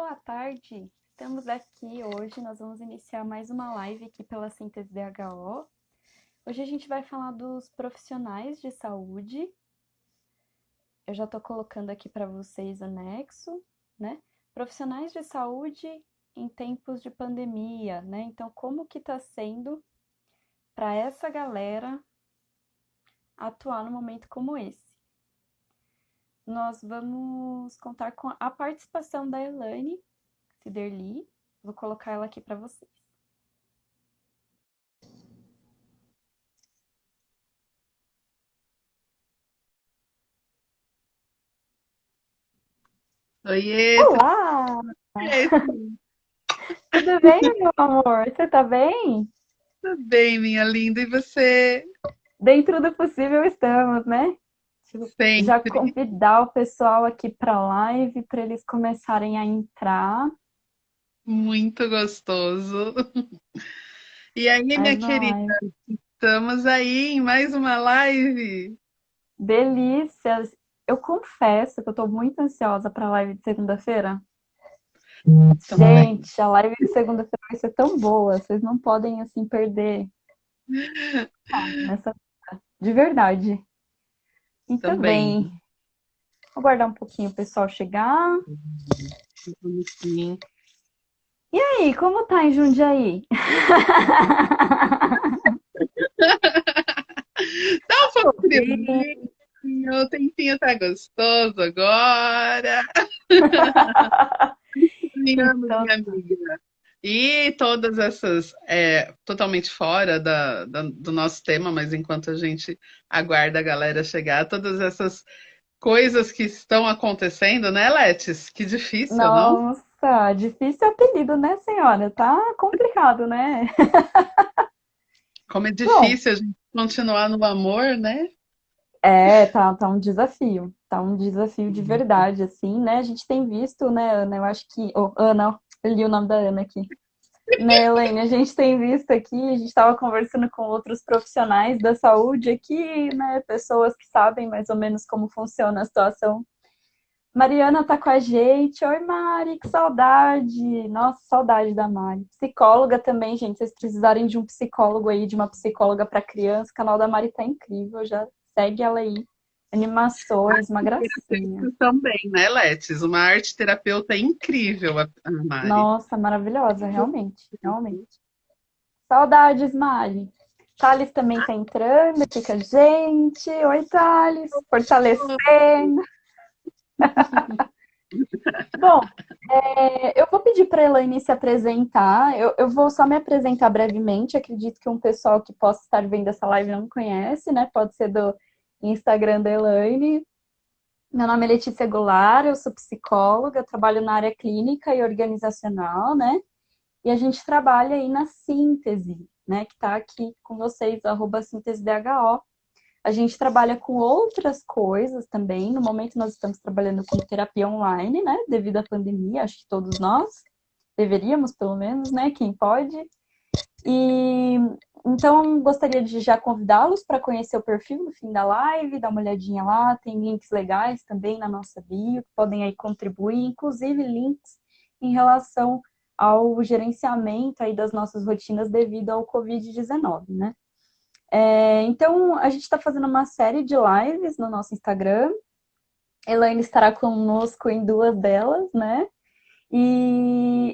Boa tarde! Estamos aqui hoje, nós vamos iniciar mais uma live aqui pela Síntese DHO. Hoje a gente vai falar dos profissionais de saúde. Eu já estou colocando aqui para vocês o nexo, né? Profissionais de saúde em tempos de pandemia, né? Então, como que está sendo para essa galera atuar num momento como esse? Nós vamos contar com a participação da Elaine Siderli. Vou colocar ela aqui para vocês. Oiê, Olá! Tudo bem, meu amor? Você tá bem? tudo bem, minha linda? E você? Dentro do possível estamos, né? Deixa eu já Sempre convidar o pessoal aqui para a live para eles começarem a entrar. muito gostoso. E aí, Mais minha uma querida, live. estamos aí em mais uma live. Delícias! Eu confesso que eu tô muito ansiosa para a live de segunda-feira. Também. Gente, a live de segunda-feira vai ser tão boa, vocês não podem assim perder nessa de verdade. Então, Também. bem, vou aguardar um pouquinho o pessoal chegar. Sim. E aí, como tá em Jundiaí? Tá um Tô pouco bem. friozinho, o tempinho tá gostoso agora. Caminhamos, Então, minha amiga. E todas essas, totalmente fora do nosso tema, mas enquanto a gente aguarda a galera chegar, todas essas coisas que estão acontecendo, né, Letes? Que difícil, não? nossa, difícil apelido, né, senhora? Tá complicado, né? Como é Bom, difícil a gente continuar no amor, né? tá um desafio. Tá um desafio de verdade, assim, né? A gente tem visto, né, Ana? Eu acho que. Oh, Ana, eu li o nome da Ana aqui. Né, Elaine, a gente tem visto aqui, a gente estava conversando com outros profissionais da saúde aqui, né? Pessoas que sabem mais ou menos como funciona a situação. Mariana tá com a gente. Oi, Mari, que saudade. Nossa, saudade da Mari. Psicóloga também, gente. Se vocês precisarem de um psicólogo aí, de uma psicóloga para criança, o canal da Mari tá incrível. Já segue ela aí. Animações, uma gracinha. Terapeuta também, né, Letes? Uma arte terapeuta incrível, a Mari. Nossa, maravilhosa, realmente, realmente. Saudades, Mari. Thales também tá entrando aqui com a gente. Oi, Thales. Fortalecendo. Bom, eu vou pedir para a Elaine se apresentar. Eu vou só me apresentar brevemente. Acredito que um pessoal que possa estar vendo essa live não conhece, né? Pode ser do Instagram da Elaine. Meu nome é Letícia Goulart, eu sou psicóloga, trabalho na área clínica e organizacional, né? E a gente trabalha aí na síntese, né? Que está aqui com vocês, @síntese_DHO. A gente trabalha com outras coisas também. No momento, nós estamos trabalhando com terapia online, né? Devido à pandemia, acho que todos nós deveríamos, pelo menos, né? Quem pode. E então, gostaria de já convidá-los para conhecer o perfil no fim da live, dar uma olhadinha lá. Tem links legais também na nossa bio, que podem aí contribuir, inclusive links em relação ao gerenciamento aí das nossas rotinas devido ao Covid-19, né? Então, a gente está fazendo uma série de lives no nosso Instagram. Elaine estará conosco em duas delas, né?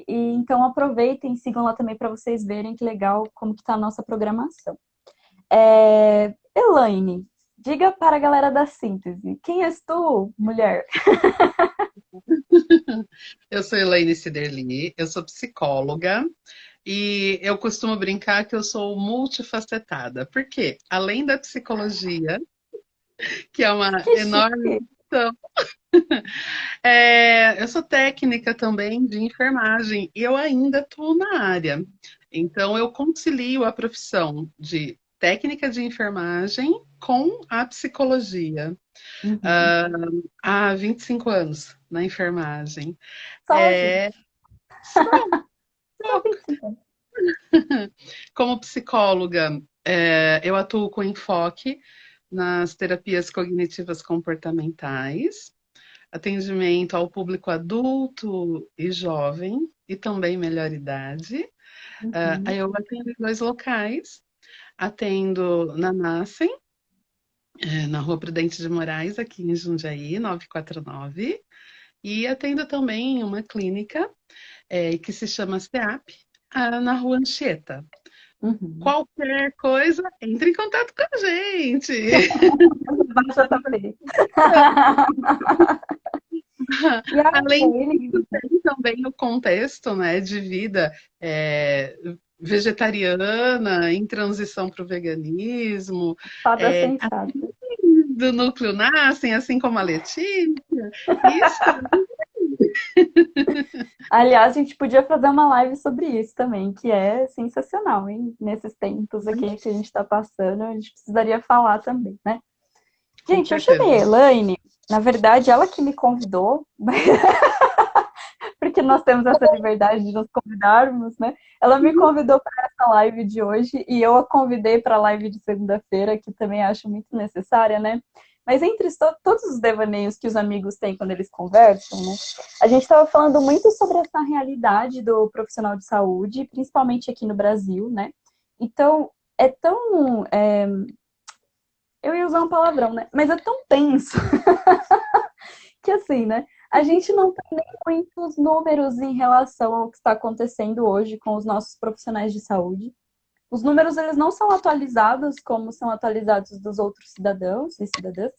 Então aproveitem, sigam lá também para vocês verem que legal como que está a nossa programação. Elaine, diga para a galera da síntese, quem és tu, mulher? Eu sou Elaine Siderli, eu sou psicóloga e eu costumo brincar que eu sou multifacetada. Por quê? Além da psicologia, que é uma Que enorme chique! opção, eu sou técnica também de enfermagem e eu ainda estou na área. Então, eu concilio a profissão de técnica de enfermagem com a psicologia. Uhum. Ah, há 25 anos na enfermagem. Só, gente, É, só, só 25 anos. como psicóloga, eu atuo com enfoque nas terapias cognitivas comportamentais. atendimento ao público adulto e jovem, e também melhor idade. Aí Uhum. eu atendo em 2 locais. Atendo na Nascem, na Rua Prudente de Moraes, aqui em Jundiaí, 949. E atendo também em uma clínica que se chama SEAP, na Rua Anchieta. Uhum. Qualquer coisa, entre em contato com a gente. Baixa também. E a Além disso, Elaine, tem também o contexto, né, de vida vegetariana, em transição para o veganismo, fada é, sensata. do núcleo Nascem, assim como a Letícia. Isso. Aliás, a gente podia fazer uma live sobre isso também, que é sensacional, hein? Nesses tempos aqui que a gente está passando, a gente precisaria falar também, né? Com Gente, eu chamei a certeza. Elaine, na verdade, ela que me convidou, porque nós temos essa liberdade de nos convidarmos, né? Ela me convidou para essa live de hoje e eu a convidei para a live de segunda-feira, que também acho muito necessária, né? Mas entre todos os devaneios que os amigos têm quando eles conversam, né? A gente estava falando muito sobre essa realidade do profissional de saúde, principalmente aqui no Brasil, né? Então, é tão. Eu ia usar um palavrão, né? Mas é tão tenso que assim, né? A gente não tem nem muitos números em relação ao que está acontecendo hoje com os nossos profissionais de saúde. Os números eles não são atualizados como são atualizados dos outros cidadãos e cidadãs.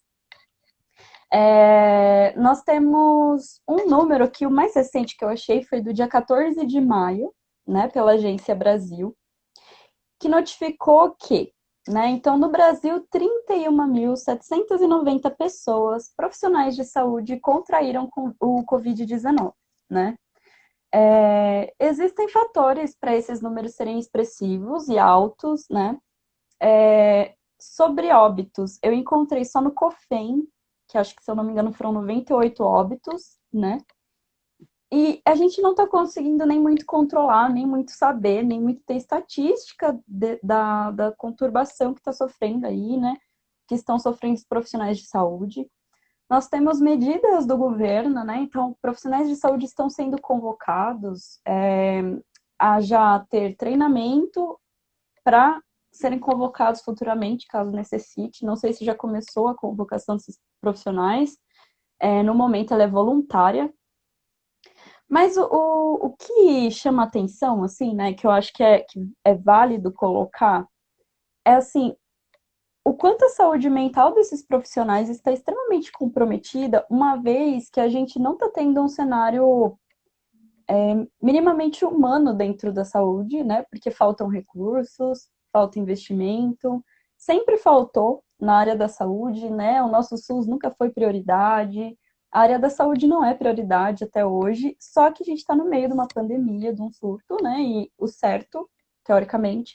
Nós temos um número que o mais recente que eu achei foi do dia 14 de maio, né, pela Agência Brasil, que notificou que, né, então no Brasil 31.790 pessoas profissionais de saúde contraíram o Covid-19, né? Existem fatores para esses números serem expressivos e altos, né? Sobre óbitos, eu encontrei só no COFEM, que acho que, se eu não me engano, foram 98 óbitos, né? E a gente não está conseguindo nem muito controlar, nem muito saber, nem muito ter estatística da conturbação que está sofrendo aí, né? Que estão sofrendo os profissionais de saúde. Nós temos medidas do governo, né? Então, profissionais de saúde estão sendo convocados a já ter treinamento para serem convocados futuramente, caso necessite. Não sei se já começou a convocação desses profissionais. No momento, ela é voluntária. Mas o que chama atenção, assim, né, que eu acho que é válido colocar, é assim, o quanto a saúde mental desses profissionais está extremamente comprometida, uma vez que a gente não está tendo um cenário minimamente humano dentro da saúde, né? Porque faltam recursos, falta investimento, sempre faltou na área da saúde, né? O nosso SUS nunca foi prioridade, a área da saúde não é prioridade até hoje, só que a gente está no meio de uma pandemia, de um surto, né? E o certo, teoricamente,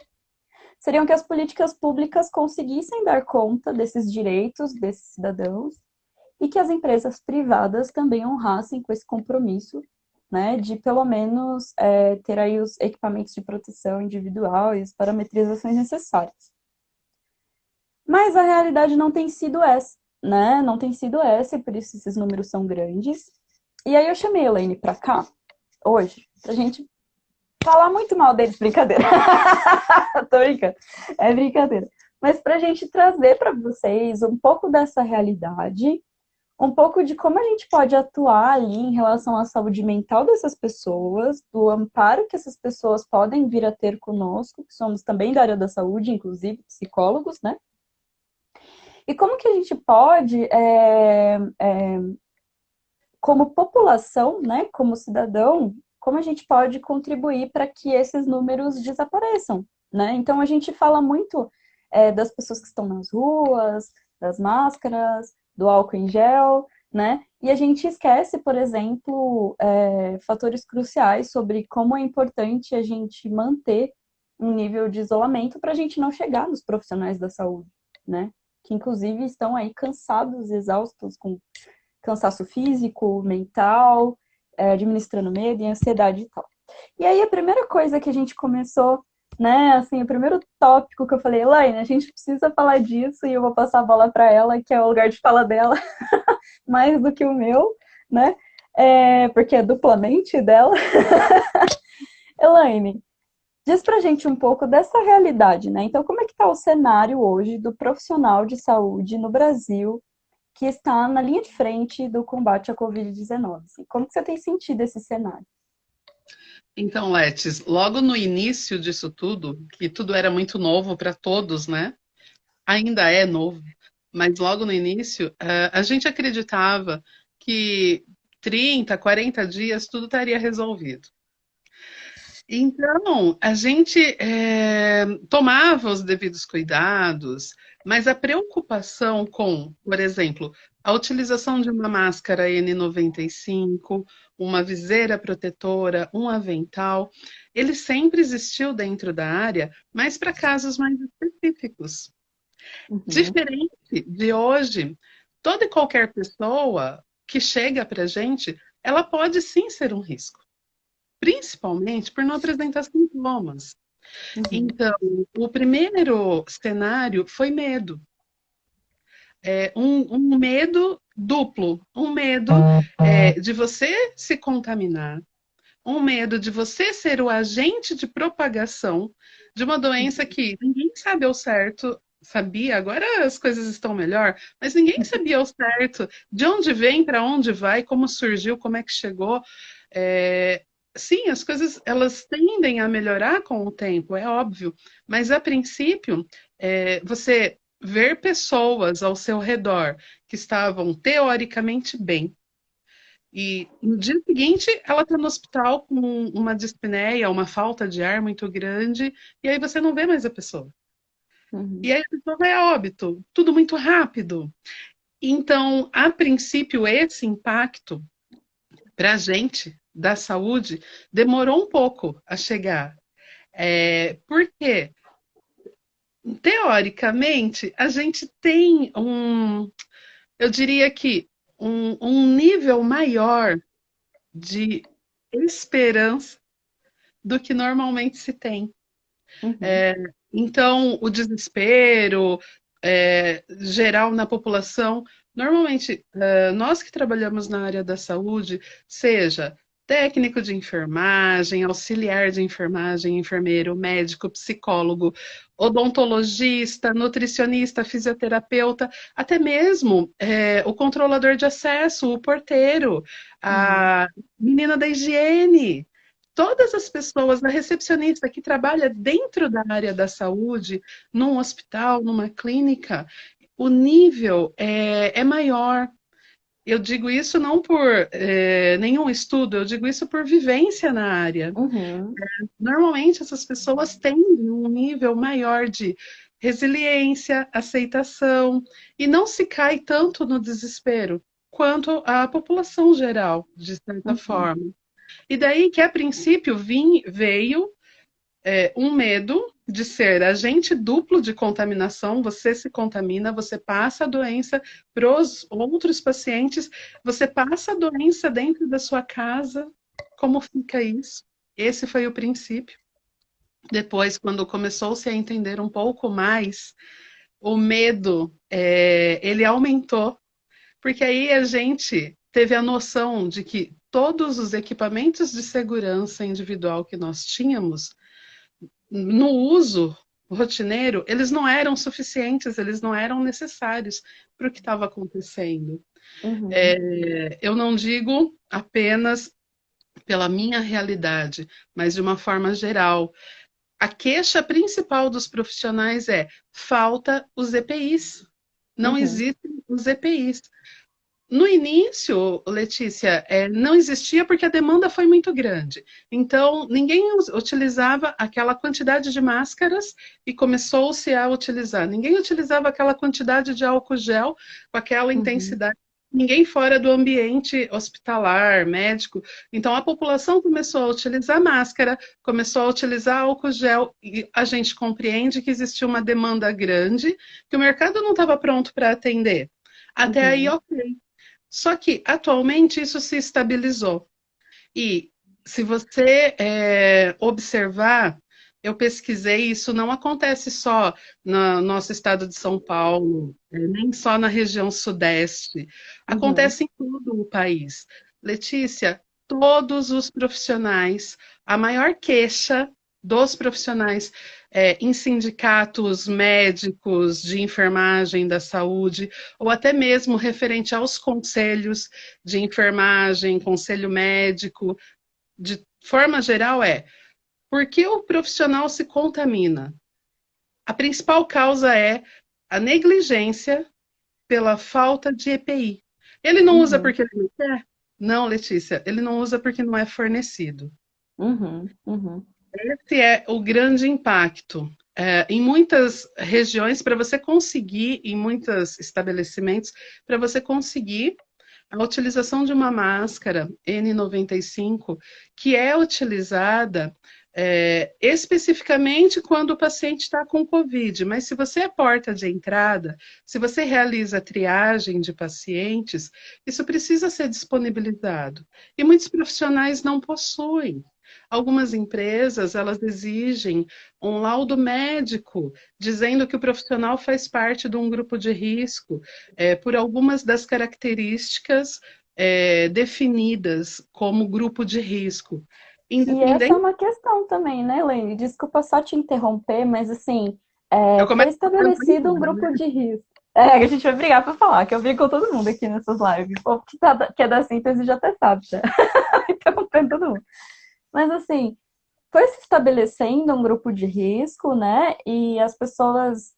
seriam que as políticas públicas conseguissem dar conta desses direitos desses cidadãos e que as empresas privadas também honrassem com esse compromisso, né, de pelo menos ter aí os equipamentos de proteção individual e as parametrizações necessárias. Mas a realidade não tem sido essa, né? Não tem sido essa, e por isso esses números são grandes. E aí eu chamei a Elaine para cá, hoje, pra gente falar muito mal deles, brincadeira. Tô brincando, é brincadeira. Mas pra gente trazer para vocês um pouco dessa realidade, um pouco de como a gente pode atuar ali em relação à saúde mental dessas pessoas, do amparo que essas pessoas podem vir a ter conosco, que somos também da área da saúde, inclusive psicólogos, né? E como que a gente pode, como população, né, como cidadão, como a gente pode contribuir para que esses números desapareçam, né? Então a gente fala muito das pessoas que estão nas ruas, das máscaras, do álcool em gel, né? E a gente esquece, por exemplo, fatores cruciais sobre como é importante a gente manter um nível de isolamento para a gente não chegar nos profissionais da saúde, né? Que inclusive estão aí cansados, exaustos, com cansaço físico, mental, administrando medo e ansiedade e tal. E aí a primeira coisa que a gente começou, né, assim, o primeiro tópico que eu falei, Elaine, a gente precisa falar disso e eu vou passar a bola para ela, que é o lugar de fala dela, mais do que o meu, né? Porque é duplamente dela. Elaine, diz pra gente um pouco dessa realidade, né? Então, como é que está o cenário hoje do profissional de saúde no Brasil que está na linha de frente do combate à Covid-19? Assim, como que você tem sentido esse cenário? Então, Letes, logo no início disso tudo, que tudo era muito novo para todos, né? Ainda é novo, mas logo no início, a gente acreditava que 30, 40 dias tudo estaria resolvido. Então, a gente tomava os devidos cuidados, mas a preocupação com, por exemplo, a utilização de uma máscara N95, uma viseira protetora, um avental, ele sempre existiu dentro da área, mas para casos mais específicos. Uhum, Diferente de hoje, toda e qualquer pessoa que chega para a gente, ela pode sim ser um risco, principalmente por não apresentar sintomas. uhum, Então, o primeiro cenário foi medo. Um medo duplo, um medo de você se contaminar, um medo de você ser o agente de propagação de uma doença que ninguém sabe ao certo, sabia, agora as coisas estão melhor, mas ninguém sabia ao certo de onde vem, para onde vai, como surgiu, como é que chegou. É, sim, as coisas elas tendem a melhorar com o tempo, é óbvio, mas a princípio, você ver pessoas ao seu redor que estavam teoricamente bem, e no dia seguinte, ela está no hospital com uma dispneia, uma falta de ar muito grande, e aí você não vê mais a pessoa. uhum, E aí a pessoa vai a óbito, tudo muito rápido. Então, a princípio, esse impacto para a gente da saúde demorou um pouco a chegar. Por quê? Teoricamente, a gente tem eu diria que um nível maior de esperança do que normalmente se tem. uhum, Então, o desespero geral na população, normalmente, nós que trabalhamos na área da saúde, seja técnico de enfermagem, auxiliar de enfermagem, enfermeiro, médico, psicólogo, odontologista, nutricionista, fisioterapeuta, até mesmo o controlador de acesso, o porteiro, uhum, a menina da higiene, todas as pessoas, a recepcionista que trabalha dentro da área da saúde, num hospital, numa clínica, o nível é maior. Eu digo isso não por nenhum estudo, eu digo isso por vivência na área. uhum, Normalmente, essas pessoas têm um nível maior de resiliência, aceitação, e não se cai tanto no desespero quanto a população geral, de certa uhum, forma. E daí que, a princípio, veio um medo de ser agente duplo de contaminação. Você se contamina, você passa a doença para os outros pacientes, você passa a doença dentro da sua casa. Como fica isso? Esse foi o princípio. Depois, quando começou-se a entender um pouco mais, o medo, ele aumentou, porque aí a gente teve a noção de que todos os equipamentos de segurança individual que nós tínhamos, no uso rotineiro, eles não eram suficientes, eles não eram necessários para o que estava acontecendo. uhum, Eu não digo apenas pela minha realidade, mas de uma forma geral. A queixa principal dos profissionais é falta os EPIs. Não uhum, existem os EPIs. No início, Letícia, não existia porque a demanda foi muito grande. Então, ninguém utilizava aquela quantidade de máscaras e começou-se a utilizar. Ninguém utilizava aquela quantidade de álcool gel com aquela uhum, intensidade. Ninguém fora do ambiente hospitalar, médico. Então, a população começou a utilizar máscara, começou a utilizar álcool gel, e a gente compreende que existia uma demanda grande, que o mercado não estava pronto para atender. Até aí, uhum, ok. Só que atualmente isso se estabilizou. E se você observar, eu pesquisei, isso não acontece só no nosso estado de São Paulo, nem só na região sudeste, Uhum. acontece em todo o país. Letícia, todos os profissionais, a maior queixa dos profissionais em sindicatos médicos, de enfermagem, da saúde, ou até mesmo referente aos conselhos de enfermagem, conselho médico, de forma geral, por que o profissional se contamina? A principal causa é a negligência pela falta de EPI. Ele não usa Uhum. porque ele não quer? Não, Letícia, ele não usa porque não é fornecido. Uhum. Uhum. Esse é o grande impacto. Em muitas regiões, para você conseguir, em muitos estabelecimentos, para você conseguir a utilização de uma máscara N95, que é utilizada especificamente quando o paciente está com Covid, mas se você é porta de entrada, se você realiza triagem de pacientes, isso precisa ser disponibilizado. E muitos profissionais não possuem. Algumas empresas, elas exigem um laudo médico dizendo que o profissional faz parte de um grupo de risco, por algumas das características definidas como grupo de risco. E essa é Independente, uma questão também, né, Lene? Desculpa só te interromper, mas assim, eu foi começo falando estabelecido um embora, grupo né? de risco. A gente vai brigar pra falar, que eu brigo com todo mundo aqui nessas lives. O povo que é da síntese já até sabe, já. Interrompendo todo mundo. Mas assim, foi se estabelecendo um grupo de risco, né? E as pessoas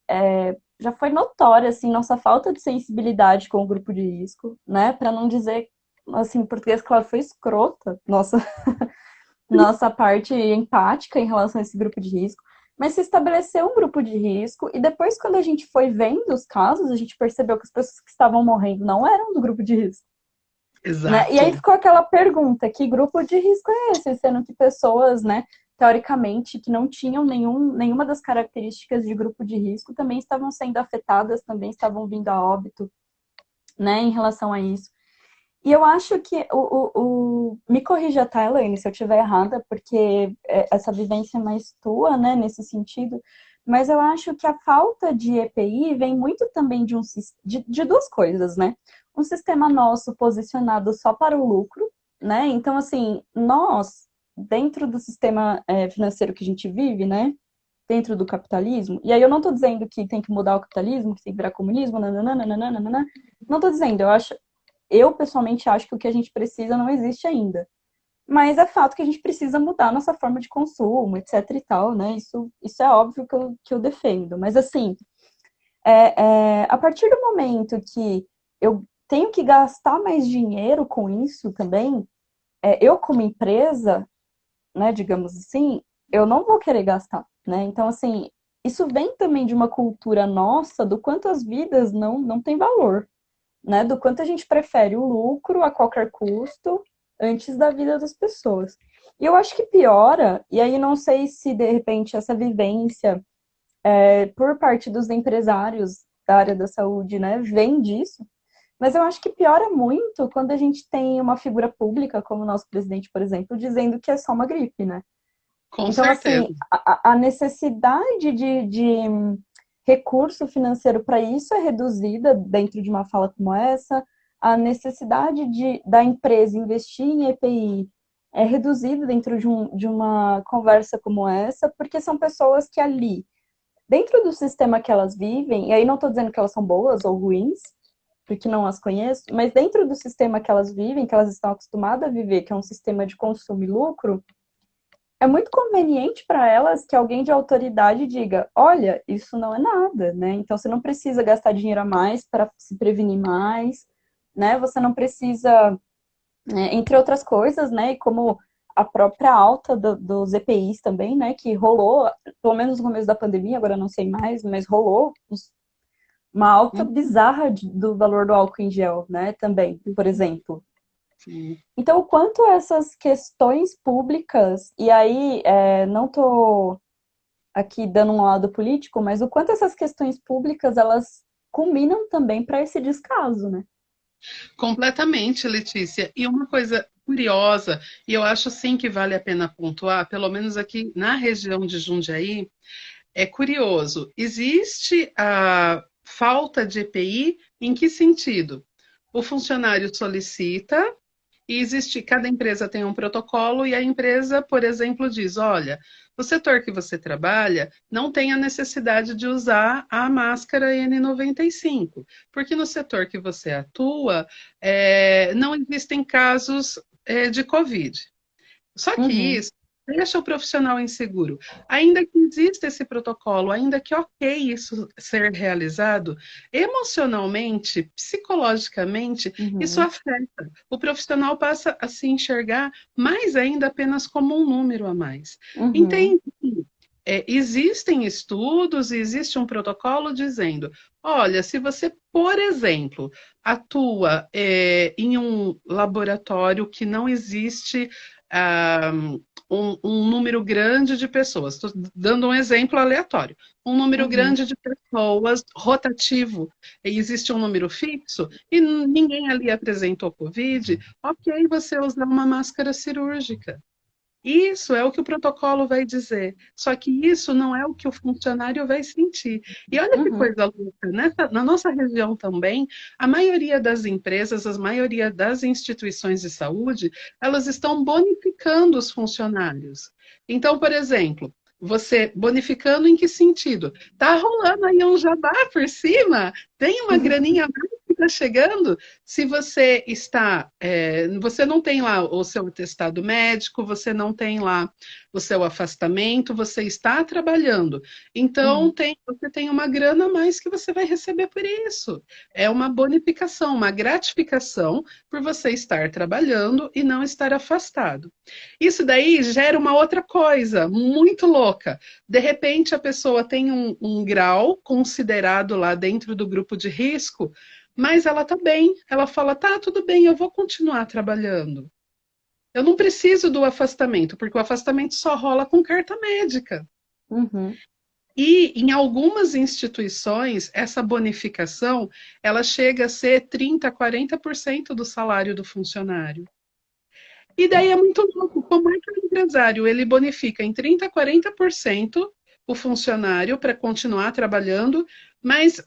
já foi notória assim nossa falta de sensibilidade com o grupo de risco, né? Para não dizer assim, em português, claro, foi escrota nossa parte empática em relação a esse grupo de risco. Mas se estabeleceu um grupo de risco e depois, quando a gente foi vendo os casos, a gente percebeu que as pessoas que estavam morrendo não eram do grupo de risco. Né? E aí Exato. ficou aquela pergunta: que grupo de risco é esse? Sendo que pessoas, né, teoricamente, que não tinham nenhuma das características de grupo de risco também estavam sendo afetadas, também estavam vindo a óbito, né, em relação a isso. E eu acho que me corrija, tá, Elaine, se eu estiver errada, porque essa vivência é mais tua, né, nesse sentido. Mas eu acho que a falta de EPI vem muito também de duas coisas, né? Um sistema nosso posicionado só para o lucro, né? Então, assim, nós, dentro do sistema financeiro que a gente vive, né? Dentro do capitalismo, e aí eu não estou dizendo que tem que mudar o capitalismo, que tem que virar comunismo, nananana, não estou dizendo, eu pessoalmente acho que o que a gente precisa não existe ainda. Mas é fato que a gente precisa mudar a nossa forma de consumo, etc e tal, né? Isso é óbvio que eu defendo. Mas assim, a partir do momento que eu tenho que gastar mais dinheiro com isso também, eu como empresa, né, digamos assim, eu não vou querer gastar, né? Então, assim, isso vem também de uma cultura nossa do quanto as vidas não têm valor, né? Do quanto a gente prefere o lucro a qualquer custo antes da vida das pessoas. E eu acho que piora, e aí não sei se de repente essa vivência por parte dos empresários da área da saúde, né, vem disso, mas eu acho que piora muito quando a gente tem uma figura pública, como o nosso presidente, por exemplo, dizendo que é só uma gripe, né? Com Então, certeza. assim, a necessidade de recurso financeiro para isso é reduzida dentro de uma fala como essa, a necessidade da empresa investir em EPI é reduzida dentro de uma conversa como essa, porque são pessoas que ali, dentro do sistema que elas vivem, e aí não estou dizendo que elas são boas ou ruins, porque não as conheço, mas dentro do sistema que elas vivem, que elas estão acostumadas a viver, que é um sistema de consumo e lucro, é muito conveniente para elas que alguém de autoridade diga: olha, isso não é nada, né? Então você não precisa gastar dinheiro a mais para se prevenir mais, né? Você não precisa, entre outras coisas, né? E como a própria alta dos EPIs também, né? Que rolou, pelo menos no começo da pandemia, agora não sei mais, mas rolou uma alta bizarra do valor do álcool em gel, né? Também, por exemplo. Sim. Então, o quanto essas questões públicas, e aí não estou aqui dando um lado político, mas o quanto essas questões públicas elas culminam também para esse descaso, né? Completamente, Letícia. E uma coisa curiosa, e eu acho sim que vale a pena pontuar, pelo menos aqui na região de Jundiaí, é curioso. Existe a falta de EPI em que sentido? O funcionário solicita e existe, cada empresa tem um protocolo e a empresa, por exemplo, diz: olha, o setor que você trabalha não tem a necessidade de usar a máscara N95, porque no setor que você atua não existem casos de Covid. Só que Uhum, isso deixa o profissional inseguro. Ainda que exista esse protocolo, ainda que ok isso ser realizado, emocionalmente, psicologicamente, isso uhum, afeta. O profissional passa a se enxergar mais ainda apenas como um número a mais. uhum, Entende? Existem estudos e existe um protocolo dizendo: olha, se você, por exemplo, atua em um laboratório que não existe ah, um número grande de pessoas. Estou dando um exemplo aleatório. Um número uhum. grande de pessoas rotativo. E existe um número fixo e ninguém ali apresentou Covid. Ok, você usar uma máscara cirúrgica. Isso é o que o protocolo vai dizer. Só que isso não é o que o funcionário vai sentir. E olha que Uhum. coisa louca, na nossa região também, a maioria das empresas, a maioria das instituições de saúde, elas estão bonificando os funcionários. Então, por exemplo, você bonificando em que sentido? Tá rolando aí um jabá por cima? Tem uma graninha a mais que está chegando? Se você está, você não tem lá o seu atestado médico, você não tem lá o seu afastamento, você está trabalhando. Então, Uhum. você tem uma grana a mais que você vai receber por isso. É uma bonificação, uma gratificação por você estar trabalhando e não estar afastado. Isso daí gera uma outra coisa muito louca. De repente, a pessoa tem um grau considerado lá dentro do grupo de risco, mas ela tá bem. Ela fala: tá, tudo bem, eu vou continuar trabalhando. Eu não preciso do afastamento, porque o afastamento só rola com carta médica. Uhum. E em algumas instituições, essa bonificação, ela chega a ser 30, 40% do salário do funcionário. E daí é muito louco, como é que o empresário ele bonifica em 30, 40% o funcionário para continuar trabalhando, mas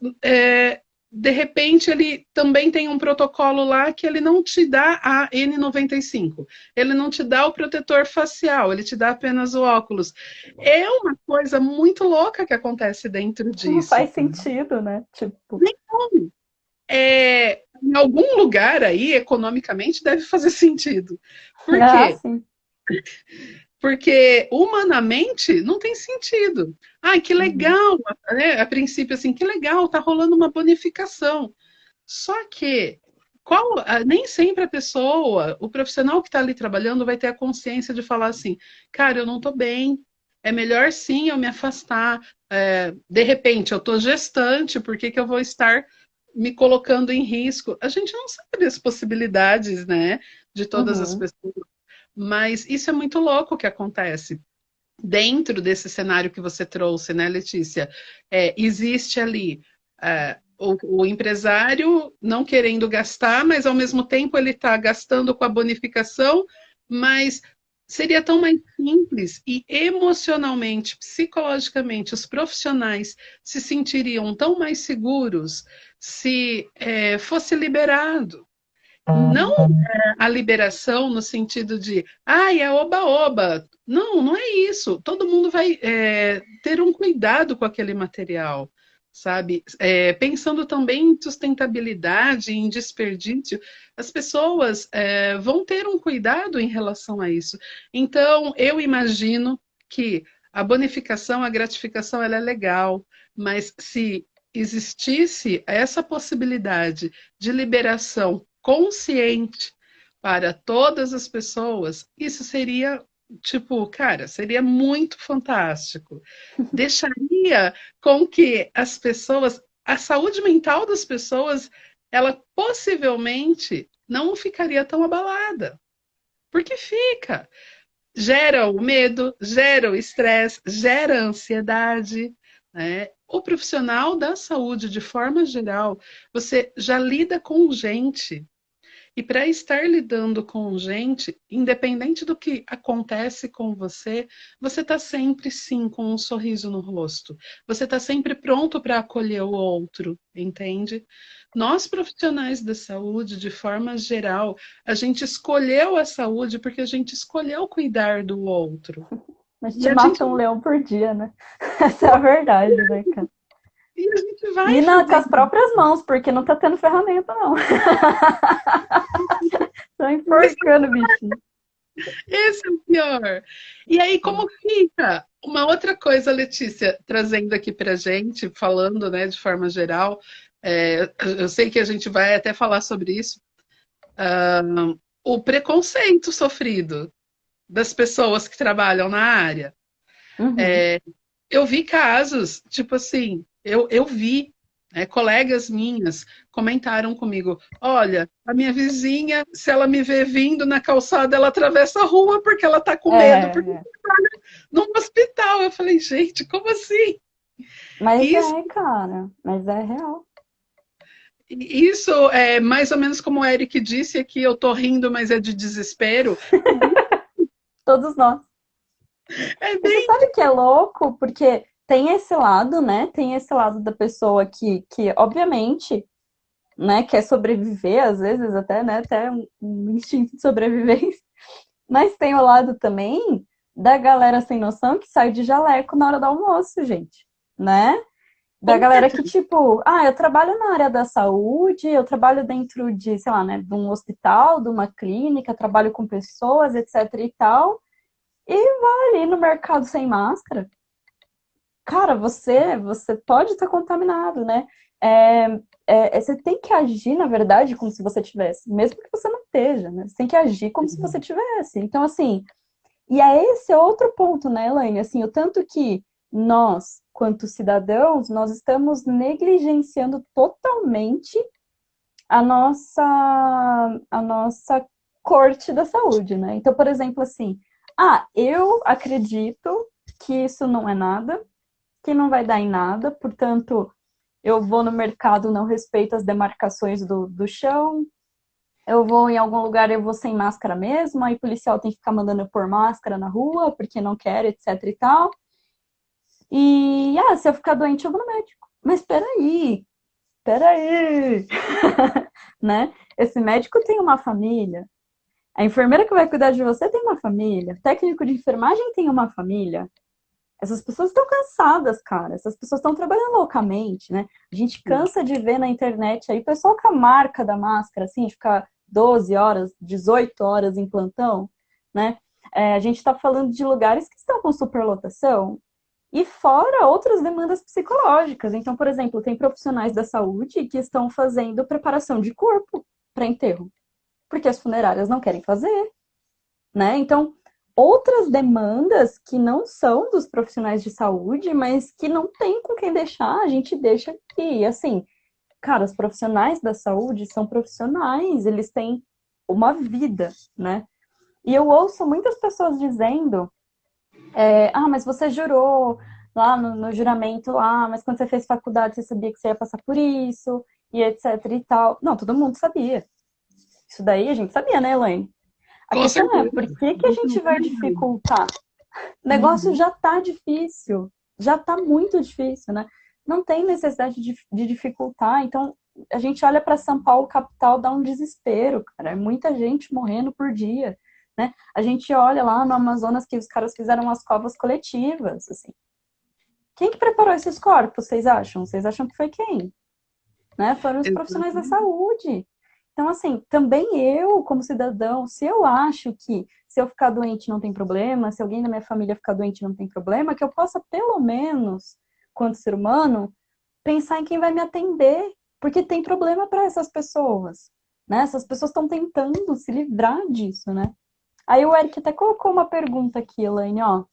de repente ele também tem um protocolo lá que ele não te dá a N95, ele não te dá o protetor facial, ele te dá apenas o óculos. É uma coisa muito louca que acontece dentro Que não disso. faz sentido, né? Tipo, Em algum lugar aí, economicamente, deve fazer sentido. Por ah, quê? sim. Porque humanamente não tem sentido. Ah, que Uhum. legal, né? A princípio, assim, que legal, tá rolando uma bonificação. Só que nem sempre a pessoa, o profissional que está ali trabalhando, vai ter a consciência de falar assim, cara, eu não estou bem, é melhor sim eu me afastar. De repente, eu estou gestante, por que que eu vou estar me colocando em risco? A gente não sabe as possibilidades, né, de todas as Uhum. pessoas. Mas isso é muito louco que acontece. Dentro desse cenário que você trouxe, né, Letícia? Existe ali o empresário não querendo gastar, mas ao mesmo tempo ele está gastando com a bonificação, mas seria tão mais simples e emocionalmente, psicologicamente, os profissionais se sentiriam tão mais seguros se fosse liberado. Não a liberação no sentido de, ai, é oba-oba. Não, não é isso. Todo mundo vai ter um cuidado com aquele material, sabe? Pensando também em sustentabilidade, em desperdício, as pessoas vão ter um cuidado em relação a isso. Então, eu imagino que a bonificação, a gratificação, ela é legal, mas se existisse essa possibilidade de liberação consciente para todas as pessoas, isso seria, tipo, cara, seria muito fantástico. Deixaria com que as pessoas, a saúde mental das pessoas, ela possivelmente não ficaria tão abalada. Porque fica. Gera o medo, gera o estresse, gera a ansiedade, né? O profissional da saúde, de forma geral, você já lida com gente E para estar lidando com gente, independente do que acontece com você, você está sempre sim com um sorriso no rosto. Você está sempre pronto para acolher o outro, entende? Nós profissionais da saúde, de forma geral, a gente escolheu a saúde porque a gente escolheu cuidar do outro. A E gente a gente, mata um leão por dia, né? Essa é a verdade, né, cara? e a gente vai E não, com fazer as próprias mãos, porque não tá tendo ferramenta, não. Estão isso. enforcando o bichinho. Esse é o pior. E aí, como fica? Uma outra coisa, Letícia, trazendo aqui para gente, falando, né, de forma geral, eu sei que a gente vai até falar sobre isso, o preconceito sofrido das pessoas que trabalham na área. Uhum. Eu vi casos, tipo assim, eu vi, né, colegas minhas comentaram comigo: olha, a minha vizinha, se ela me vê vindo na calçada, ela atravessa a rua porque ela tá com medo, porque É, num hospital. Eu falei, gente, como assim? mas Isso, é, cara, mas é real. isso é mais ou menos como o Eric disse aqui, eu tô rindo, mas é de desespero. Todos nós. É E você bem. sabe que é louco? Porque tem esse lado, né? Tem esse lado da pessoa que obviamente, né, quer sobreviver, às vezes até, né, até um instinto de sobrevivência. Mas tem o lado também da galera sem noção que sai de jaleco na hora do almoço, gente, né? Da Com galera que, certeza. tipo, eu trabalho na área da saúde, eu trabalho dentro de, sei lá, né, de um hospital, de uma clínica, trabalho com pessoas, etc e tal, e vai ali no mercado sem máscara. Cara, você pode estar contaminado, né? É, você tem que agir, na verdade, como se você tivesse, mesmo que você não esteja, né? Você tem que agir como se você tivesse. Então, assim, e é esse outro ponto, né, Elaine? Assim, o tanto que nós, quanto cidadãos, nós estamos negligenciando totalmente a nossa corte da saúde, né? Então, por exemplo, assim, eu acredito que isso não é nada, que não vai dar em nada, portanto, eu vou no mercado, não respeito as demarcações do chão, eu vou em algum lugar, eu vou sem máscara mesmo, aí o policial tem que ficar mandando eu pôr máscara na rua, porque não quer, etc e tal. E, se eu ficar doente, eu vou no médico. Mas peraí, né? Esse médico tem uma família, a enfermeira que vai cuidar de você tem uma família, o técnico de enfermagem tem uma família. Essas pessoas estão cansadas, cara. Essas pessoas estão trabalhando loucamente, né? A gente cansa de ver na internet aí o pessoal com a marca da máscara, assim, de ficar 12 horas, 18 horas em plantão, né? A gente está falando de lugares que estão com superlotação e fora outras demandas psicológicas. Então, por exemplo, tem profissionais da saúde que estão fazendo preparação de corpo para enterro, porque as funerárias não querem fazer, né? Então, outras demandas que não são dos profissionais de saúde, mas que não tem com quem deixar, a gente deixa aqui. E assim, cara, os profissionais da saúde são profissionais, eles têm uma vida, né? E eu ouço muitas pessoas dizendo, mas você jurou lá no juramento lá, mas quando você fez faculdade você sabia que você ia passar por isso, e etc e tal. Não, todo mundo sabia. Isso daí a gente sabia, né, Elaine? A Com questão é, certeza. por que que a gente vai dificultar? O negócio Uhum. já tá difícil, já tá muito difícil, né? Não tem necessidade de dificultar. Então, a gente olha para São Paulo, capital, dá um desespero, cara. É muita gente morrendo por dia, né? A gente olha lá no Amazonas que os caras fizeram as covas coletivas, assim. Quem que preparou esses corpos, vocês acham? Vocês acham que foi quem? Né? Foram os profissionais da Exatamente. saúde. Então, assim, também eu, como cidadão, se eu acho que se eu ficar doente não tem problema, se alguém da minha família ficar doente não tem problema, que eu possa, pelo menos, quanto ser humano, pensar em quem vai me atender, porque tem problema para essas pessoas, né? Essas pessoas estão tentando se livrar disso, né? Aí o Eric até colocou uma pergunta aqui, Elaine, ó.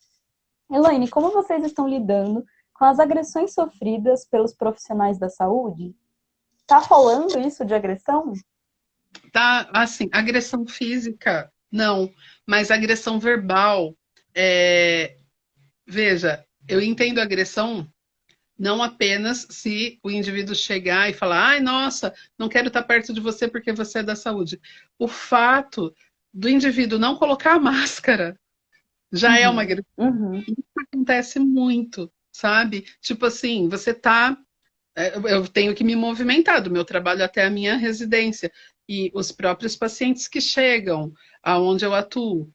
Elaine, como vocês estão lidando com as agressões sofridas pelos profissionais da saúde? Tá rolando isso de agressão? Tá, assim, agressão física, não, mas agressão verbal. é, Veja, eu entendo agressão. Não apenas se o indivíduo chegar e falar, ai, nossa, não quero estar perto de você porque você é da saúde. O fato do indivíduo não colocar a máscara já é uma Uhum, agressão. uhum, Isso acontece muito, sabe? Tipo assim, você tá. Eu tenho que me movimentar do meu trabalho até a minha residência. E os próprios pacientes que chegam aonde eu atuo,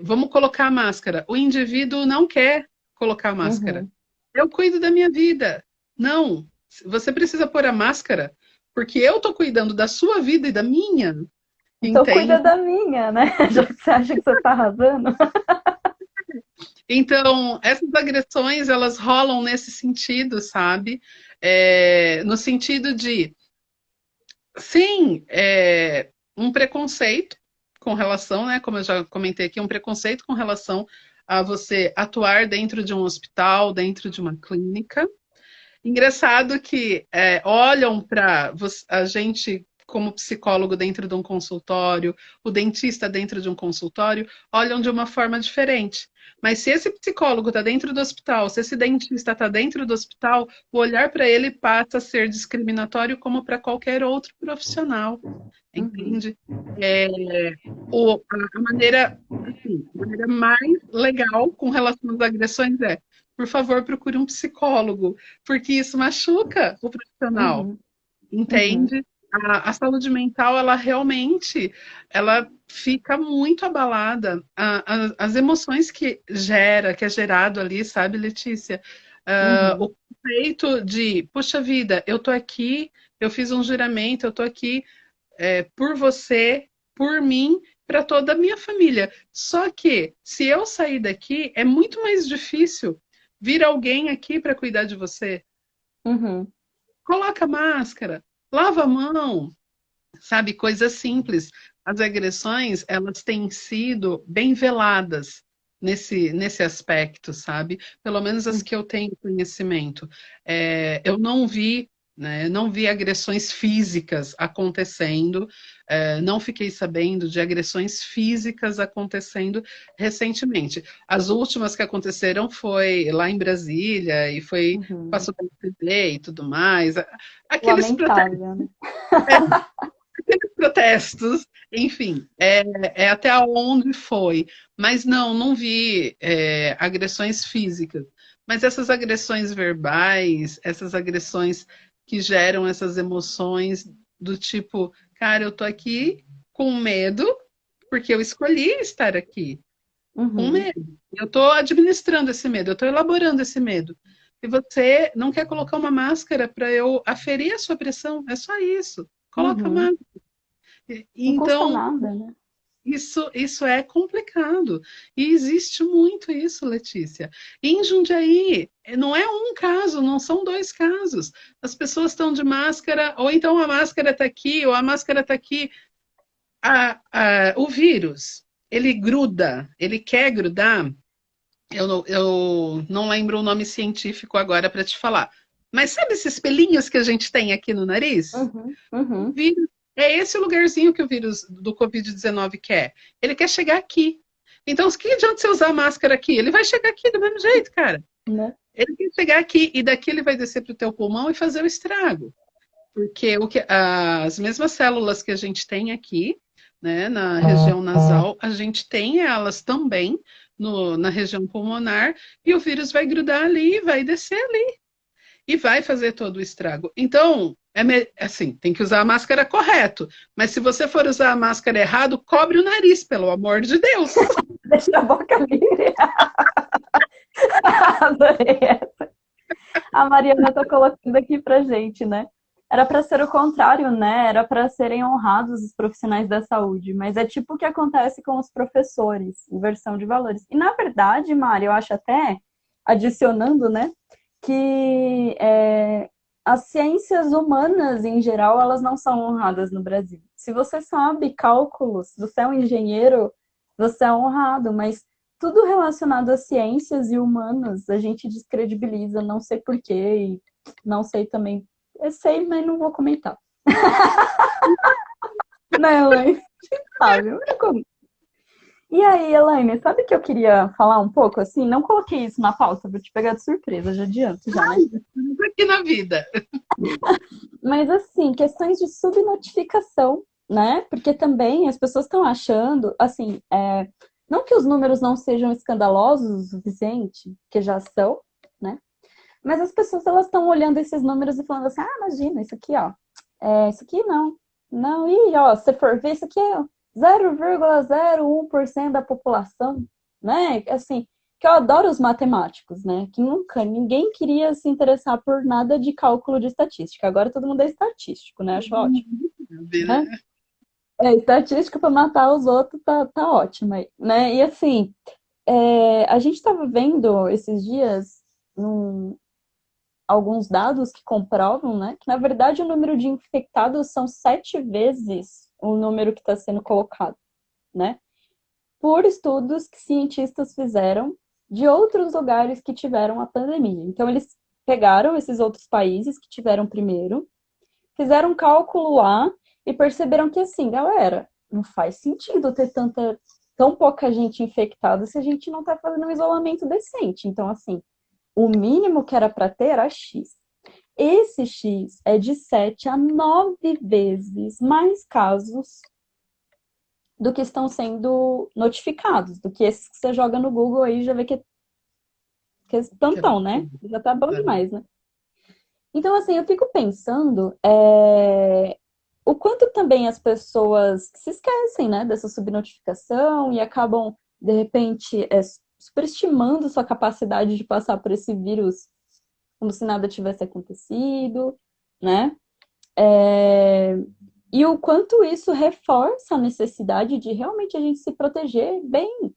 vamos colocar a máscara. O indivíduo não quer colocar a máscara. uhum. Eu cuido da minha vida. Não, você precisa pôr a máscara, porque eu estou cuidando da sua vida e da minha, Então cuida entende? da minha, né? Já que você acha que você tá arrasando. Então, essas agressões, elas rolam nesse sentido, sabe? No sentido de, sim, um preconceito com relação, né, como eu já comentei aqui, um preconceito com relação a você atuar dentro de um hospital, dentro de uma clínica. Engraçado que olham para a gente como psicólogo dentro de um consultório, o dentista dentro de um consultório, olham de uma forma diferente. Mas se esse psicólogo está dentro do hospital, se esse dentista está dentro do hospital, o olhar para ele passa a ser discriminatório como para qualquer outro profissional, Uhum, entende? É, a maneira, assim, a maneira mais legal com relação às agressões é, por favor, procure um psicólogo, porque isso machuca o profissional, uhum, uhum, entende? A saúde mental, ela realmente, ela fica muito abalada. As emoções que é gerado ali, sabe, Letícia? uhum, O conceito de, puxa vida, eu tô aqui, eu fiz um juramento, eu tô aqui por você, por mim, para toda a minha família. Só que, se eu sair daqui, é muito mais difícil vir alguém aqui para cuidar de você. uhum, Coloca máscara, lava a mão, sabe? Coisas simples. As agressões, elas têm sido bem veladas nesse aspecto, sabe? Pelo menos as uhum, que eu tenho conhecimento. Eu não vi, né, não vi agressões físicas acontecendo, não fiquei sabendo de agressões físicas acontecendo recentemente. As últimas que aconteceram foi lá em Brasília e foi uhum. passou pelo TV e tudo mais. Aqueles protestos Lamentável, né? protestos, enfim, é até onde foi. Mas não vi agressões físicas. Mas essas agressões verbais, essas agressões que geram essas emoções do tipo, cara, eu tô aqui com medo porque eu escolhi estar aqui, com Uhum, medo. Eu tô administrando esse medo, eu tô elaborando esse medo. E você não quer colocar uma máscara para eu aferir a sua pressão? É só isso. Coloca a uhum. máscara. Não custa Então, nada, né? isso é complicado. E existe muito isso, Letícia. E em Jundiaí, não é um caso, não são dois casos. As pessoas estão de máscara, ou então a máscara está aqui, ou a máscara está aqui. O vírus, ele gruda, ele quer grudar. Eu não lembro o nome científico agora para te falar. Mas sabe esses pelinhos que a gente tem aqui no nariz? Uhum, O uhum, vírus, é esse o lugarzinho que o vírus do Covid-19 quer. Ele quer chegar aqui. Então, o que adianta você usar a máscara aqui? Ele vai chegar aqui do mesmo jeito, cara. né? Ele quer chegar aqui e daqui ele vai descer para o teu pulmão e fazer o estrago. Porque as mesmas células que a gente tem aqui, né, na região nasal, a gente tem elas também na região pulmonar e o vírus vai grudar ali, vai descer ali e vai fazer todo o estrago. Então, assim, tem que usar a máscara correto. Mas se você for usar a máscara errado, cobre o nariz, pelo amor de Deus. Deixa a boca livre. Adorei essa. A Mariana tá colocando aqui pra gente, né? Era para ser o contrário, né? Era para serem honrados os profissionais da saúde, mas é tipo o que acontece com os professores, inversão de valores. E na verdade, Mari, eu acho até, adicionando, né, que as ciências humanas em geral, elas não são honradas no Brasil. Se você sabe cálculos, se você é um engenheiro, você é honrado, mas tudo relacionado a ciências e humanas, a gente descredibiliza, não sei porquê, e não sei também. Eu sei, mas não vou comentar. Né, Elaine? Sabe? E aí, Elaine, sabe que eu queria falar um pouco assim? Não coloquei isso na pauta, vou te pegar de surpresa, já adianto, já, né? tudo aqui na vida. Mas assim, questões de subnotificação, né? Porque também as pessoas estão achando, assim, não que os números não sejam escandalosos o suficiente, que já são, né? Mas as pessoas elas estão olhando esses números e falando assim, ah, imagina, isso aqui, ó, isso aqui não. Não, e ó, se for ver, isso aqui é 0,01% da população, né? Assim, que eu adoro os matemáticos, né? Que nunca, ninguém queria se interessar por nada de cálculo de estatística. Agora todo mundo é estatístico, né? Acho ótimo, né? Estatística para matar os outros tá ótimo aí, né? E assim, a gente estava vendo esses dias alguns dados que comprovam, né, que na verdade o número de infectados são 7 vezes o número que está sendo colocado, né? Por estudos que cientistas fizeram de outros lugares que tiveram a pandemia. Então, eles pegaram esses outros países que tiveram primeiro, fizeram um cálculo lá e perceberam que, assim, galera, não faz sentido ter tão pouca gente infectada se a gente não está fazendo um isolamento decente. Então, assim, o mínimo que era para ter era X. Esse X é de 7 a 9 vezes mais casos do que estão sendo notificados, do que esses que você joga no Google aí já vê que é tantão, né? Já tá bom demais, né? Então, assim, eu fico pensando o quanto também as pessoas se esquecem, né, dessa subnotificação e acabam, de repente, superestimando sua capacidade de passar por esse vírus como se nada tivesse acontecido, né? E o quanto isso reforça a necessidade de realmente a gente se proteger bem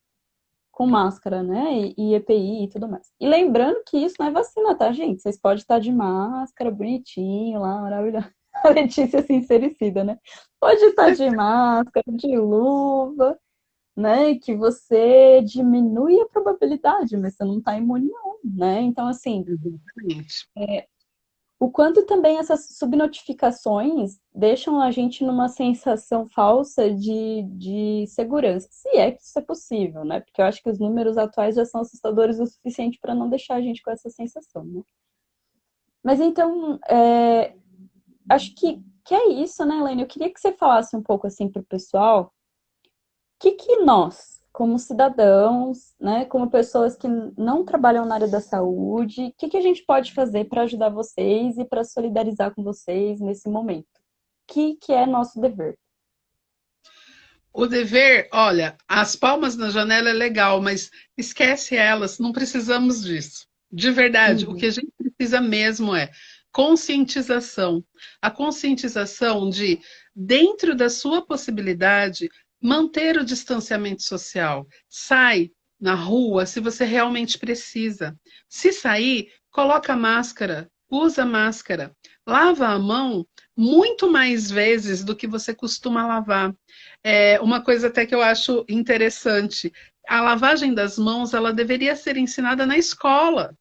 com máscara, né? E EPI e tudo mais. E lembrando que isso não é vacina, tá, gente? Vocês podem estar de máscara, bonitinho lá, maravilhoso. A Letícia sincericida, né? Pode estar de máscara, de luva, né? Que você diminui a probabilidade, mas você não está imune, não, né? Então, assim, Exatamente. o quanto também essas subnotificações deixam a gente numa sensação falsa de segurança, se é que isso é possível, né? Porque eu acho que os números atuais já são assustadores o suficiente para não deixar a gente com essa sensação, né? Mas então, acho que é isso, né, Elaine? Eu queria que você falasse um pouco assim para o pessoal que nós, como cidadãos, né, como pessoas que não trabalham na área da saúde, que a gente pode fazer para ajudar vocês e para solidarizar com vocês nesse momento? Que é nosso dever? O dever, olha, as palmas na janela é legal, mas esquece elas, não precisamos disso. De verdade, o que Uhum. a gente precisa mesmo é conscientização. A conscientização de, dentro da sua possibilidade, manter o distanciamento social. Sai na rua se você realmente precisa. Se sair, coloca máscara, usa máscara, lava a mão muito mais vezes do que você costuma lavar. Uma coisa até que eu acho interessante, a lavagem das mãos, ela deveria ser ensinada na escola.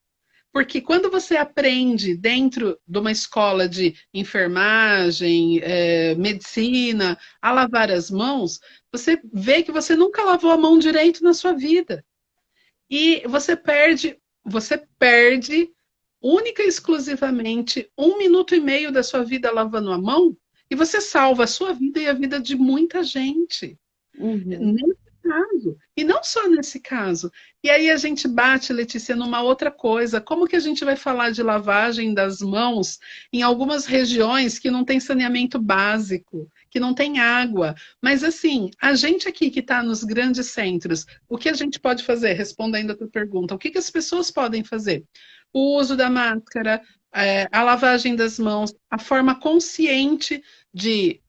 Porque quando você aprende dentro de uma escola de enfermagem, medicina, a lavar as mãos, você vê que você nunca lavou a mão direito na sua vida. E você perde única e exclusivamente 1 minuto e meio da sua vida lavando a mão, e você salva a sua vida e a vida de muita gente. Uhum. Nesse caso. E não só nesse caso. E aí a gente bate, Letícia, numa outra coisa. Como que a gente vai falar de lavagem das mãos em algumas regiões que não tem saneamento básico, que não tem água? Mas assim, a gente aqui que está nos grandes centros, o que a gente pode fazer? Respondendo a tua pergunta, o que as pessoas podem fazer? O uso da máscara, a lavagem das mãos, a forma consciente de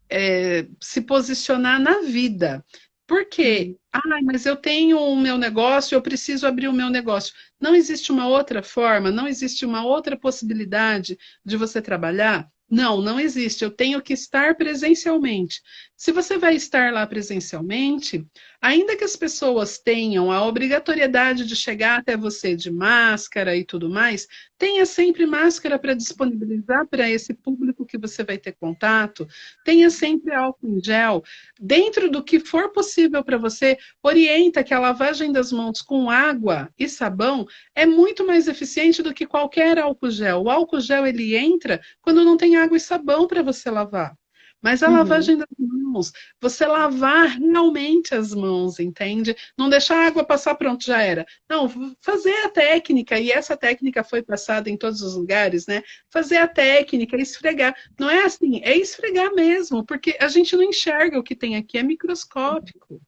se posicionar na vida. Por quê? Uhum. Ah, mas eu tenho o meu negócio, eu preciso abrir o meu negócio. Não existe uma outra forma, não existe uma outra possibilidade de você trabalhar? Não, não existe. Eu tenho que estar presencialmente. Se você vai estar lá presencialmente, ainda que as pessoas tenham a obrigatoriedade de chegar até você de máscara e tudo mais, tenha sempre máscara para disponibilizar para esse público que você vai ter contato, tenha sempre álcool em gel. Dentro do que for possível para você, orienta que a lavagem das mãos com água e sabão é muito mais eficiente do que qualquer álcool gel. O álcool gel ele entra quando não tem água e sabão para você lavar. Mas a Uhum. lavagem das mãos, você lavar realmente as mãos, entende? Não deixar a água passar, pronto, já era. Não, fazer a técnica, e essa técnica foi passada em todos os lugares, né? Fazer a técnica, esfregar. Não é assim, é esfregar mesmo, porque a gente não enxerga o que tem aqui, é microscópico.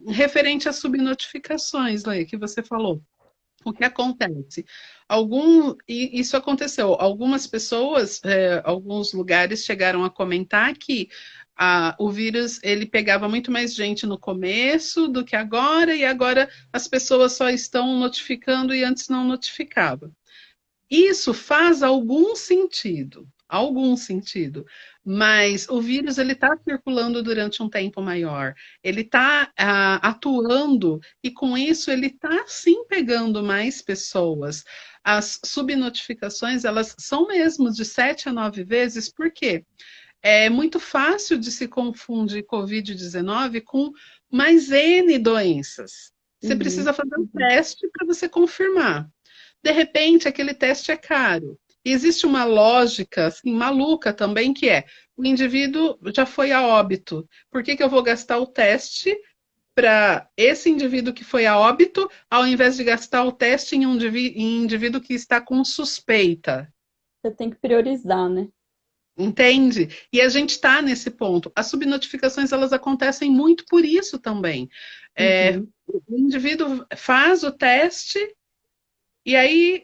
Referente às subnotificações, Leia, que você falou. O que acontece? E isso aconteceu. Algumas pessoas, alguns lugares chegaram a comentar que o vírus ele pegava muito mais gente no começo do que agora, e agora as pessoas só estão notificando e antes não notificava. Isso faz algum sentido, mas o vírus ele está circulando durante um tempo maior, ele está atuando e com isso ele está sim pegando mais pessoas. As subnotificações elas são mesmo de 7 a 9 vezes, por quê? É muito fácil de se confundir Covid-19 com mais N doenças. Você Uhum. precisa fazer um teste para você confirmar. De repente, aquele teste é caro. E existe uma lógica assim, maluca também, que é o indivíduo já foi a óbito. Por que eu vou gastar o teste para esse indivíduo que foi a óbito, ao invés de gastar o teste em um indivíduo que está com suspeita? Você tem que priorizar, né? Entende? E a gente está nesse ponto. As subnotificações elas acontecem muito por isso também. Uhum. O indivíduo faz o teste e aí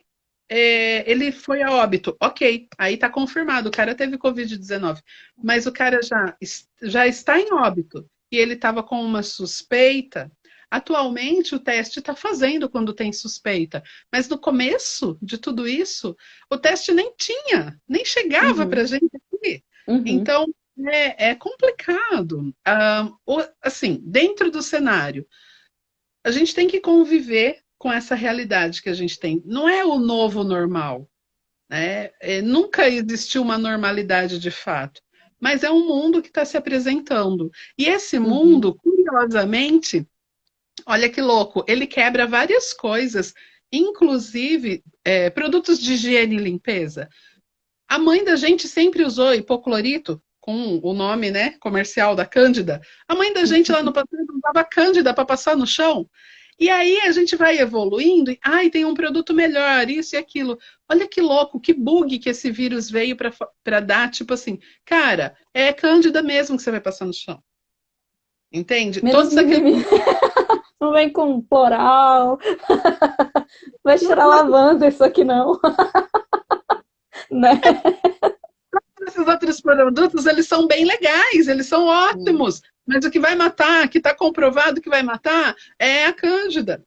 ele foi a óbito. Ok, aí está confirmado, o cara teve Covid-19. Mas o cara já está em óbito e ele estava com uma suspeita. Atualmente, o teste está fazendo quando tem suspeita. Mas no começo de tudo isso, o teste nem tinha, nem chegava para a Uhum. gente aqui. Uhum. Então, é complicado. Assim, dentro do cenário a gente tem que conviver com essa realidade que a gente tem. Não é o novo normal, né? Nunca existiu uma normalidade de fato, mas é um mundo que está se apresentando. E esse Uhum. mundo, curiosamente, olha que louco, ele quebra várias coisas, inclusive produtos de higiene e limpeza. A mãe da gente sempre usou hipoclorito, com o nome, né, comercial da Cândida. A mãe da gente lá no passado usava Cândida para passar no chão. E aí a gente vai evoluindo e tem um produto melhor, isso e aquilo. Olha que louco, que bug que esse vírus veio para dar, tipo assim, cara, é Cândida mesmo que você vai passar no chão. Entende? Menos Todos aqueles. mimimi. Não vem com floral. Vai cheirar lavanda isso aqui não. Né? Esses outros produtos, eles são bem legais, eles são ótimos, mas o que vai matar, que está comprovado que vai matar, é a cândida.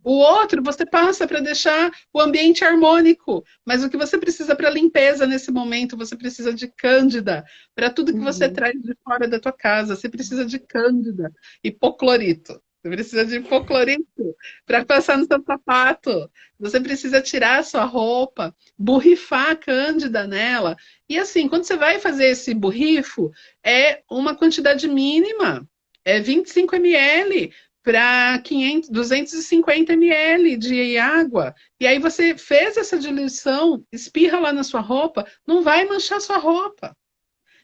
O outro você passa para deixar o ambiente harmônico, mas o que você precisa para limpeza nesse momento, você precisa de cândida. Para tudo que você Uhum. traz de fora da tua casa, você precisa de cândida, hipoclorito. Você precisa de hipoclorito para passar no seu sapato. Você precisa tirar a sua roupa, borrifar a cândida nela. E assim, quando você vai fazer esse borrifo, é uma quantidade mínima. É 25 ml para 250 ml de água. E aí você fez essa diluição, espirra lá na sua roupa, não vai manchar sua roupa.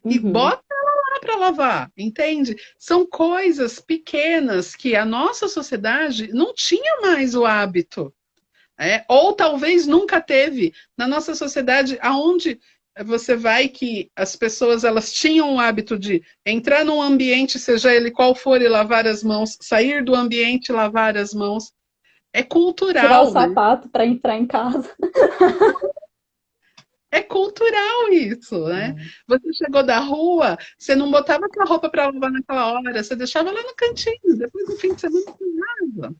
E Uhum. bota lá para lavar, entende? São coisas pequenas que a nossa sociedade não tinha mais o hábito. Ou talvez nunca teve. Na nossa sociedade, aonde você vai que as pessoas elas tinham o hábito de entrar num ambiente, seja ele qual for, e lavar as mãos, sair do ambiente e lavar as mãos. É Tirar o cultural, né? sapato para entrar em casa. É cultural isso, né? Você chegou da rua, você não botava aquela roupa para lavar naquela hora, você deixava lá no cantinho, depois do fim de semana você lava.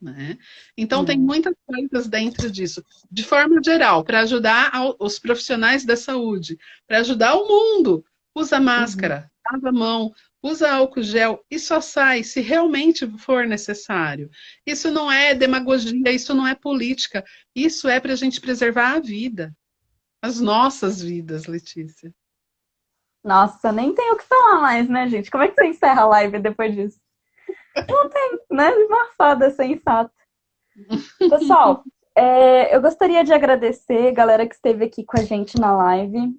Né? Então, tem É. muitas coisas dentro disso, de forma geral, para ajudar os profissionais da saúde, para ajudar o mundo. Usa Uhum. máscara, lava a mão, usa álcool gel e só sai se realmente for necessário. Isso não é demagogia, isso não é política, isso é para a gente preservar a vida, as nossas vidas, Letícia. Nossa, nem tem o que falar mais, né, gente? Como é que você encerra a live depois disso? Não tem, né? Uma fada sensata. Pessoal, eu gostaria de agradecer a galera que esteve aqui com a gente na live.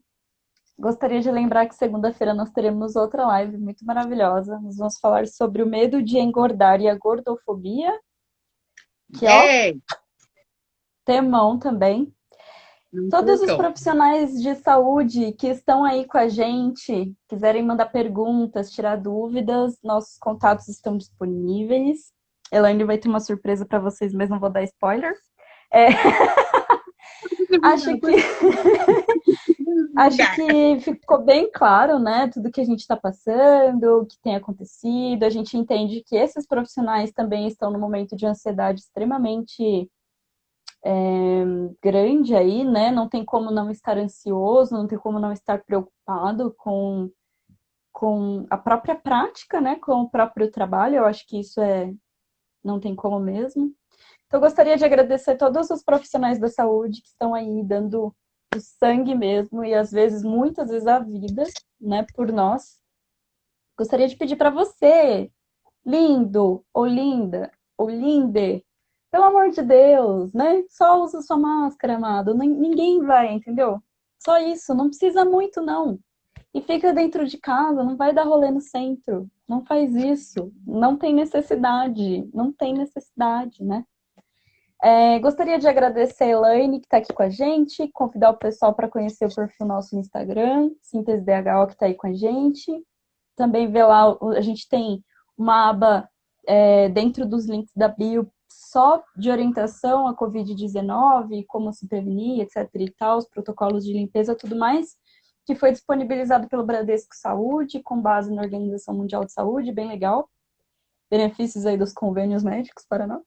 Gostaria de lembrar que segunda-feira nós teremos outra live muito maravilhosa. Nós vamos falar sobre o medo de engordar e a gordofobia, que, ó, É, temão também. não Todos os percam. profissionais de saúde que estão aí com a gente, quiserem mandar perguntas, tirar dúvidas, nossos contatos estão disponíveis. Elaine vai ter uma surpresa para vocês, mas não vou dar spoiler. É, acho que acho que ficou bem claro, né, tudo que a gente está passando, o que tem acontecido. A gente entende que esses profissionais também estão num momento de ansiedade extremamente grande aí, né? Não tem como não estar ansioso, não tem como não estar preocupado com a própria prática, né? Com o próprio trabalho. Eu acho que isso não tem como mesmo. Então, eu gostaria de agradecer a todos os profissionais da saúde que estão aí dando o sangue mesmo e às vezes, muitas vezes, a vida, né, por nós. Gostaria de pedir para você, lindo, ou linda, ou linde, pelo amor de Deus, né? Só usa sua máscara, amado. Ninguém vai, entendeu? Só isso, não precisa muito, não. E fica dentro de casa, não vai dar rolê no centro. Não faz isso. Não tem necessidade. Não tem necessidade, né? Gostaria de agradecer a Elaine, que está aqui com a gente, convidar o pessoal para conhecer o perfil nosso no Instagram, Síntese DHO, que está aí com a gente. Também ver lá, a gente tem uma aba dentro dos links da bio só de orientação à Covid-19, como se prevenir, etc. e tal, os protocolos de limpeza, tudo mais, que foi disponibilizado pelo Bradesco Saúde, com base na Organização Mundial de Saúde, bem legal. Benefícios aí dos convênios médicos para nós.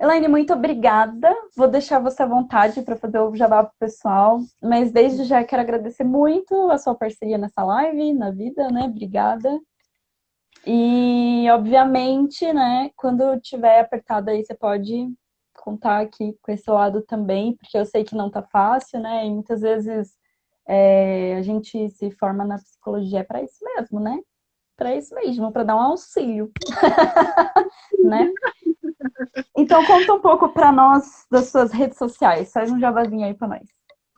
Elaine, muito obrigada. Vou deixar você à vontade para fazer o jabá pro pessoal, mas desde já quero agradecer muito a sua parceria nessa live, na vida, né? Obrigada. E, obviamente, né, quando tiver apertado aí, você pode contar aqui com esse lado também, porque eu sei que não tá fácil, né? E muitas vezes a gente se forma na psicologia para isso mesmo, né? Para isso mesmo, para dar um auxílio, né? Então, conta um pouco para nós das suas redes sociais. Faz um jabazinho aí para nós.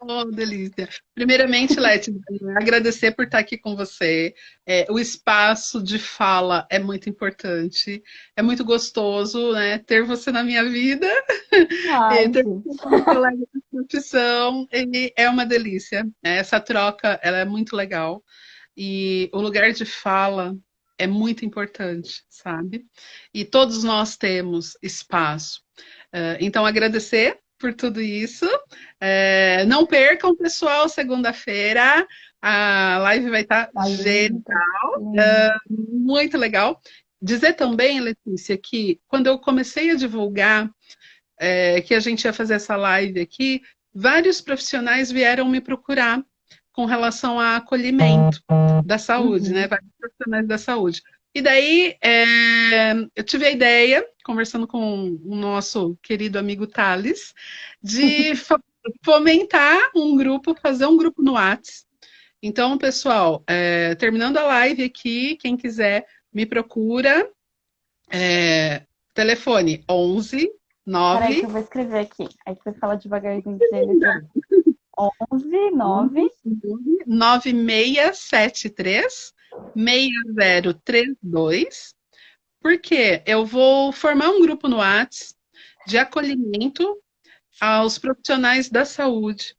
Oh, delícia. Primeiramente, Leti, agradecer por estar aqui com você. O espaço de fala é muito importante. É muito gostoso, né, ter você na minha vida. Ai, Ter gente. você como colega de profissão, ele é uma delícia. Essa troca, ela é muito legal. E o lugar de fala é muito importante, sabe? E todos nós temos espaço. Então, agradecer por tudo isso. Não percam, pessoal, segunda-feira. A live vai estar Tá genial, linda, linda. muito legal. Dizer também, Letícia, que quando eu comecei a divulgar que a gente ia fazer essa live aqui, vários profissionais vieram me procurar com relação a acolhimento da saúde, né? Uhum. Vários profissionais da saúde. E daí eu tive a ideia, conversando com o nosso querido amigo Thales, de fomentar um grupo, fazer um grupo no Whats. Então, pessoal, terminando a live aqui, quem quiser me procura. Telefone 11 Peraí que eu 9 vou escrever aqui. Aí você fala devagarzinho pra ele também. 11, 9. 9673 6032, porque eu vou formar um grupo no Whats de acolhimento aos profissionais da saúde.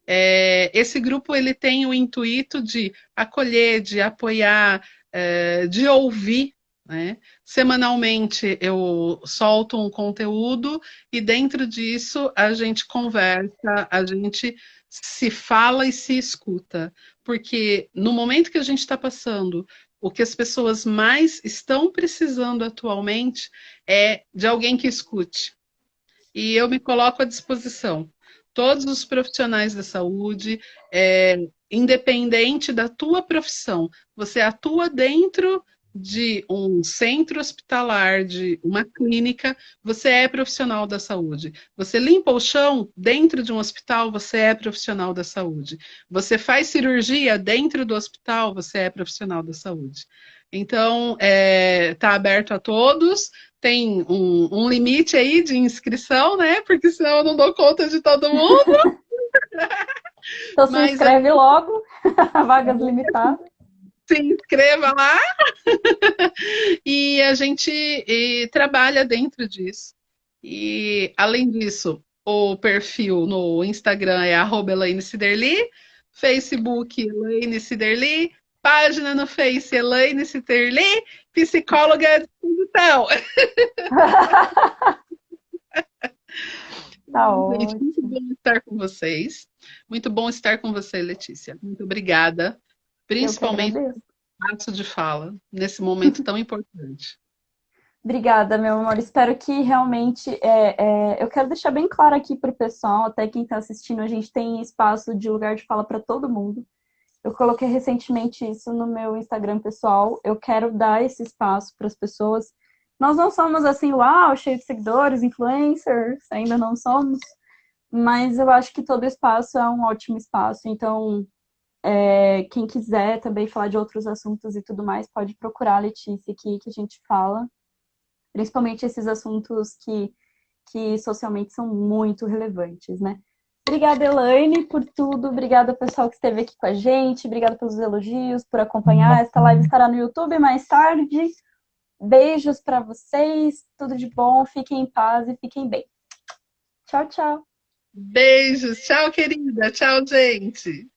Esse grupo ele tem o intuito de acolher, de apoiar, de ouvir. Né? Semanalmente eu solto um conteúdo e dentro disso a gente conversa, a gente se fala e se escuta. Porque no momento que a gente está passando, o que as pessoas mais estão precisando atualmente é de alguém que escute. E eu me coloco à disposição. Todos os profissionais da saúde, independente da tua profissão. Você atua dentro de um centro hospitalar, de uma clínica, você é profissional da saúde. Você limpa o chão dentro de um hospital, você é profissional da saúde. Você faz cirurgia dentro do hospital, você é profissional da saúde. Então, está aberto a todos. Tem um limite aí de inscrição, né? Porque senão eu não dou conta de todo mundo. Então se Mas inscreve logo, vagas limitadas. se inscreva lá e a gente trabalha dentro disso. E, além disso, o perfil no Instagram é @ElaineCiderli, Facebook Elaine Ciderli, página no Face Elaine Ciderli, psicóloga de digital. Tá Gente, muito ótimo. bom estar com vocês. Muito bom estar com você, Letícia. Muito obrigada, Eu que principalmente agradeço. pelo ato de fala, nesse momento tão importante. Obrigada, meu amor. Espero que realmente. Eu quero deixar bem claro aqui para o pessoal, até quem está assistindo, a gente tem espaço de lugar de fala para todo mundo. Eu coloquei recentemente isso no meu Instagram pessoal. Eu quero dar esse espaço para as pessoas. Nós não somos assim, uau, cheio de seguidores, influencers, ainda não somos. Mas eu acho que todo espaço é um ótimo espaço. Então, quem quiser também falar de outros assuntos e tudo mais, pode procurar a Letícia aqui, que a gente fala. Principalmente esses assuntos que socialmente são muito relevantes, né? Obrigada, Elaine, por tudo. Obrigada, pessoal que esteve aqui com a gente. Obrigada pelos elogios, por acompanhar. Esta live estará no YouTube mais tarde. Beijos para vocês. Tudo de bom. Fiquem em paz e fiquem bem. Tchau, tchau. Beijos, tchau, querida, tchau, gente.